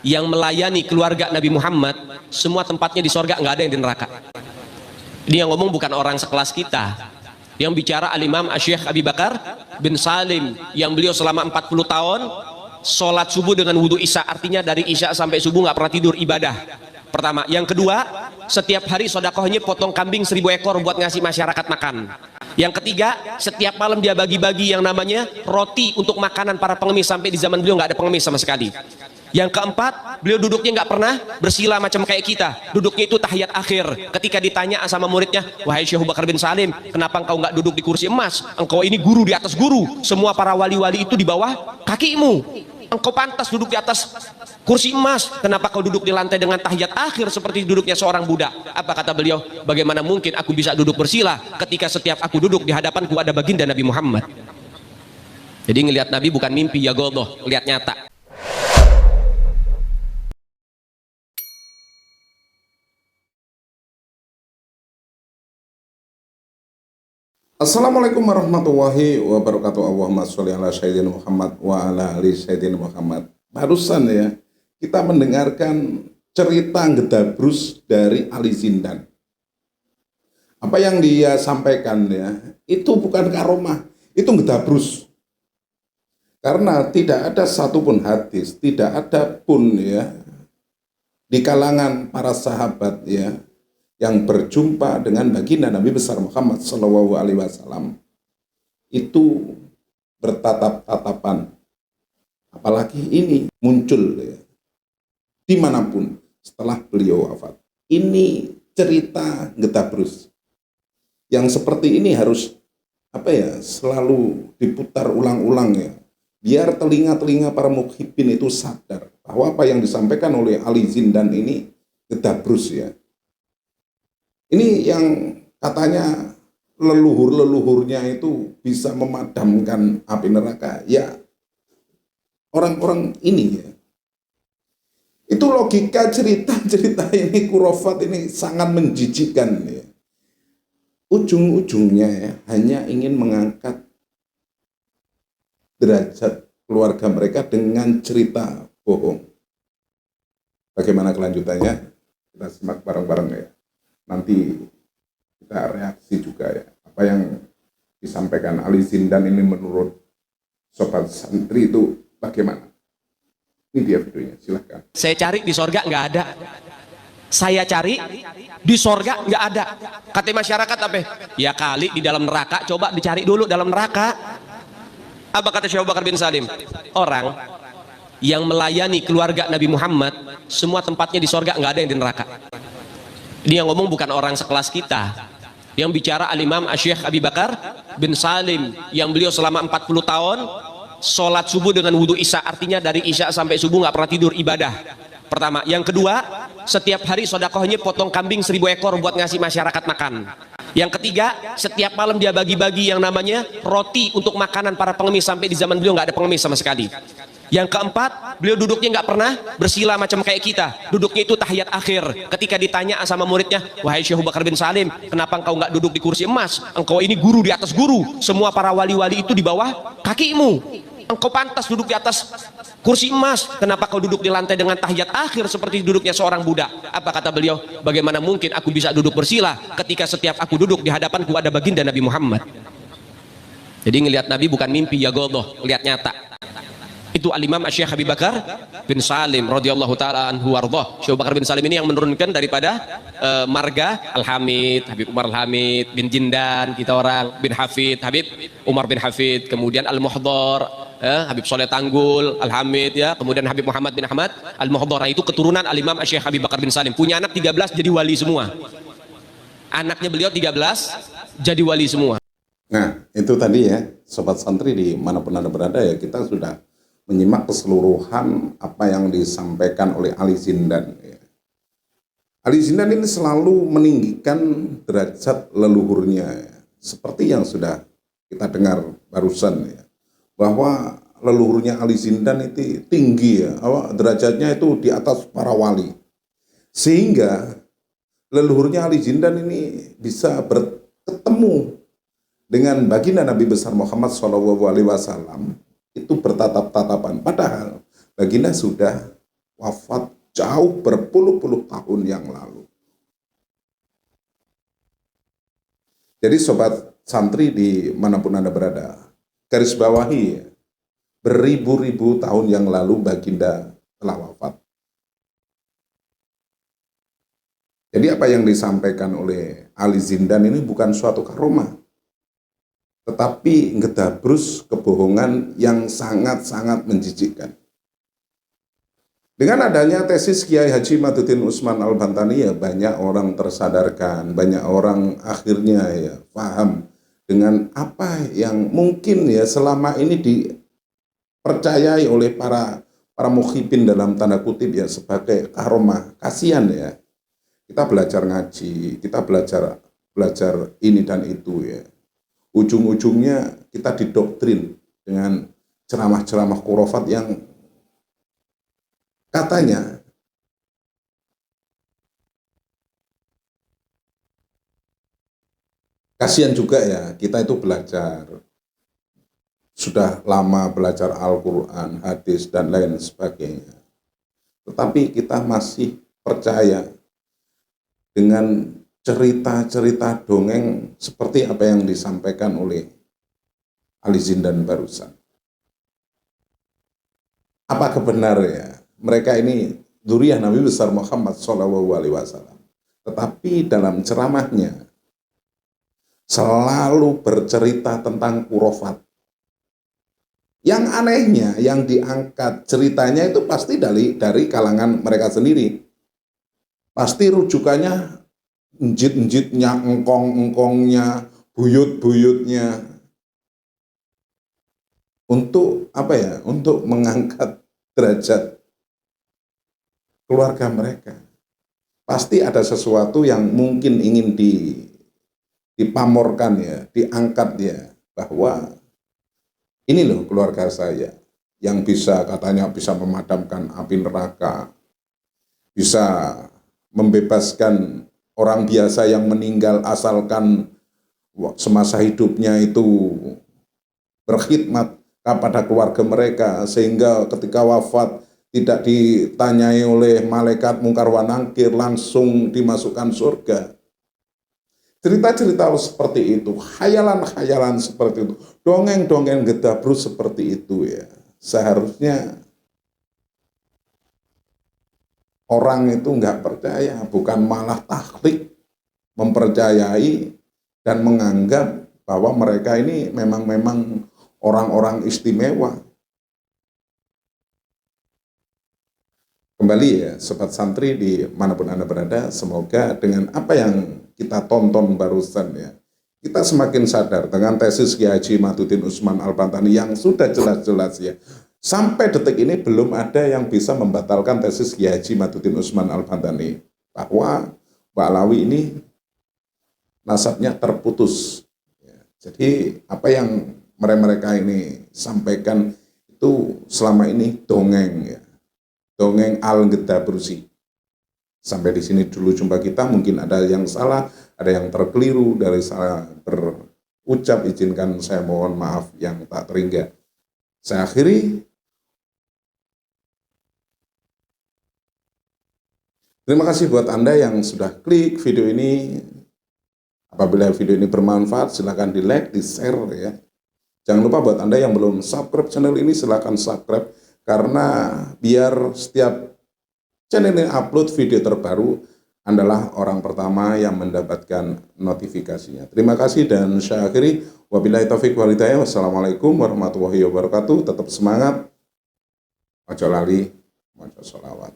yang melayani keluarga Nabi Muhammad, semua tempatnya di sorga, nggak ada yang di neraka. Ini yang ngomong bukan orang sekelas kita. Yang bicara Al-Imam Asy-Syaikh Abi Bakar bin Salim, yang beliau selama 40 tahun sholat subuh dengan wudhu isya, artinya dari isya sampai subuh nggak pernah tidur, ibadah. Pertama. Yang kedua, setiap hari sodakohnya potong kambing 1000 ekor buat ngasih masyarakat makan. Yang ketiga, setiap malam dia bagi-bagi yang namanya roti untuk makanan para pengemis, sampai di zaman beliau nggak ada pengemis sama sekali. Yang keempat, beliau duduknya nggak pernah bersila macam kayak kita, duduknya itu tahiyat akhir. Ketika ditanya sama muridnya, wahai Syekh Abu Bakar bin Salim, kenapa engkau nggak duduk di kursi emas? Engkau ini guru di atas guru, semua para wali-wali itu di bawah kakimu, engkau pantas duduk di atas kursi emas, kenapa kau duduk di lantai dengan tahiyat akhir seperti duduknya seorang budak? Apa kata beliau? Bagaimana mungkin aku bisa duduk bersila ketika setiap aku duduk di hadapanku ada baginda Nabi Muhammad. Jadi ngelihat Nabi bukan mimpi ya godoh, lihat nyata. Assalamualaikum warahmatullahi wabarakatuh. Allahumma sholli ala sayyidina Muhammad wa ala ali sayyidina Muhammad. Barusan ya, kita mendengarkan cerita Gedabrus dari Ali Zindan. Apa yang dia sampaikan ya, itu bukan karomah, itu Gedabrus. Karena tidak ada satupun hadis, tidak ada pun ya di kalangan para sahabat ya yang berjumpa dengan baginda Nabi besar Muhammad SAW itu bertatap-tatapan, apalagi ini muncul ya, dimanapun setelah beliau wafat. Ini cerita Gedabrus yang seperti ini harus selalu diputar ulang-ulang ya, biar telinga-telinga para mukhibin itu sadar bahwa apa yang disampaikan oleh Ali Zindan ini Gedabrus ya. Ini yang katanya leluhur-leluhurnya itu bisa memadamkan api neraka. Ya, orang-orang ini ya. Itu logika cerita-cerita ini, kurofat ini sangat menjijikkan ya. Ujung-ujungnya ya, hanya ingin mengangkat derajat keluarga mereka dengan cerita bohong. Bagaimana kelanjutannya? Kita simak bareng-bareng ya. Nanti kita reaksi juga ya, apa yang disampaikan Ali Zindan ini menurut sobat santri itu bagaimana? Ini dia videonya, silahkan. Saya cari di sorga nggak ada. Saya cari di sorga nggak ada. Kata masyarakat apa? Ya kali di dalam neraka, coba dicari dulu dalam neraka. Apa kata Syekh Abu Bakar bin Salim? Orang yang melayani keluarga Nabi Muhammad, semua tempatnya di sorga, nggak ada yang di neraka. Ini yang ngomong bukan orang sekelas kita. Yang bicara Al-Imam Asy-Syaikh Abi Bakar bin Salim, yang beliau selama 40 tahun sholat subuh dengan wudhu isya, artinya dari isya sampai subuh nggak pernah tidur, ibadah. Pertama. Yang kedua, setiap hari sodakohnya potong kambing 1000 ekor buat ngasih masyarakat makan. Yang ketiga, setiap malam dia bagi-bagi yang namanya roti untuk makanan para pengemis, sampai di zaman beliau nggak ada pengemis sama sekali. Yang keempat, beliau duduknya nggak pernah bersila macam kayak kita, duduknya itu tahiyat akhir. Ketika ditanya sama muridnya, wahai Syekh Abu Bakar bin Salim, kenapa engkau nggak duduk di kursi emas? Engkau ini guru di atas guru, semua para wali-wali itu di bawah kakimu, engkau pantas duduk di atas kursi emas, kenapa kau duduk di lantai dengan tahiyat akhir seperti duduknya seorang budak? Apa kata beliau? Bagaimana mungkin aku bisa duduk bersila ketika setiap aku duduk di hadapanku ada baginda Nabi Muhammad. Jadi ngelihat Nabi bukan mimpi ya godoh, lihat nyata. Itu Al-Imam Asy-Syaikh Abi Bakar bin Salim radhiyallahu taala anhu warḍah. Syekh Abu Bakar bin Salim ini yang menurunkan daripada marga Al-Hamid, Habib Umar Al-Hamid bin Jindan, kita orang bin Hafid, Habib Umar bin Hafid, kemudian Al-Muhdhar, Habib Soleh Tanggul Al-Hamid ya, kemudian Habib Muhammad bin Ahmad Al-Muhdhar. Itu keturunan Al-Imam Asy-Syaikh Abi Bakar bin Salim. Punya anak 13 jadi wali semua. Anaknya beliau 13 jadi wali semua. Nah, itu tadi ya, sobat santri di manapun Anda berada ya, kita sudah menyimak keseluruhan apa yang disampaikan oleh Ali Zindan ya. Ali Zindan ini selalu meninggikan derajat leluhurnya ya. Seperti yang sudah kita dengar barusan ya, bahwa leluhurnya Ali Zindan itu tinggi ya, derajatnya itu di atas para wali, sehingga leluhurnya Ali Zindan ini bisa bertemu dengan baginda Nabi besar Muhammad SAW itu bertatap-tatapan. Padahal baginda sudah wafat jauh berpuluh-puluh tahun yang lalu. Jadi sobat santri di manapun Anda berada, garis bawahi beribu-ribu tahun yang lalu baginda telah wafat. Jadi apa yang disampaikan oleh Ali Zindan ini bukan suatu karomah, tetapi ngedabrus kebohongan yang sangat-sangat menjijikkan. Dengan adanya tesis Kiai Haji Maduddin Usman Al-Bantani, ya banyak orang tersadarkan, banyak orang akhirnya ya paham dengan apa yang mungkin ya selama ini dipercayai oleh para mukhibin dalam tanda kutip ya sebagai karomah. Kasihan ya, kita belajar ngaji, kita belajar ini dan itu ya. Ujung-ujungnya kita didoktrin dengan ceramah-ceramah khurafat yang katanya kasihan juga ya, kita itu belajar, sudah lama belajar Al-Quran, hadis, dan lain sebagainya. Tetapi kita masih percaya dengan cerita-cerita dongeng seperti apa yang disampaikan oleh Ali Zindan barusan. Apakah benar ya? Mereka ini dzurriyyah Nabi besar Muhammad SAW. Tetapi dalam ceramahnya selalu bercerita tentang khurafat. Yang anehnya, yang diangkat ceritanya itu pasti dari kalangan mereka sendiri. Pasti rujukannya njit-njitnya, engkong-engkongnya, buyut-buyutnya. Untuk apa ya? Untuk mengangkat derajat keluarga mereka. Pasti ada sesuatu yang mungkin ingin dipamorkan ya, diangkat ya, bahwa ini loh keluarga saya yang katanya bisa memadamkan api neraka, bisa membebaskan orang biasa yang meninggal asalkan semasa hidupnya itu berkhidmat kepada keluarga mereka, sehingga ketika wafat tidak ditanyai oleh malaikat mungkar wa nangkir, langsung dimasukkan surga. Cerita-cerita seperti itu, khayalan-khayalan seperti itu, dongeng-dongeng gedabrus seperti itu ya, seharusnya orang itu nggak percaya, bukan malah taklid, mempercayai dan menganggap bahwa mereka ini memang orang-orang istimewa. Kembali ya, sobat santri di manapun Anda berada, semoga dengan apa yang kita tonton barusan ya, kita semakin sadar dengan tesis Kiai Haji Maduddin Usman Al-Bantani yang sudah jelas-jelas ya, sampai detik ini belum ada yang bisa membatalkan tesis Kiai Haji Maduddin Usman Al-Bantani bahwa Mbak Alawi ini nasabnya terputus. Ya, jadi apa yang mereka ini sampaikan itu selama ini dongeng ya. Dongeng al-gedabrusi. Sampai di sini dulu jumpa kita, mungkin ada yang salah, ada yang terkeliru dari salah berucap, izinkan saya mohon maaf yang tak terhingga. Saya akhiri. Terima kasih buat Anda yang sudah klik video ini. Apabila video ini bermanfaat, silakan di-like, di-share ya. Jangan lupa buat Anda yang belum subscribe channel ini, silakan subscribe. Karena biar setiap channel ini upload video terbaru, adalah orang pertama yang mendapatkan notifikasinya. Terima kasih dan saya akhiri. Wabillahi taufiq wal hidayah. Wassalamualaikum warahmatullahi wabarakatuh. Tetap semangat. Ojo lali, maca sholawat.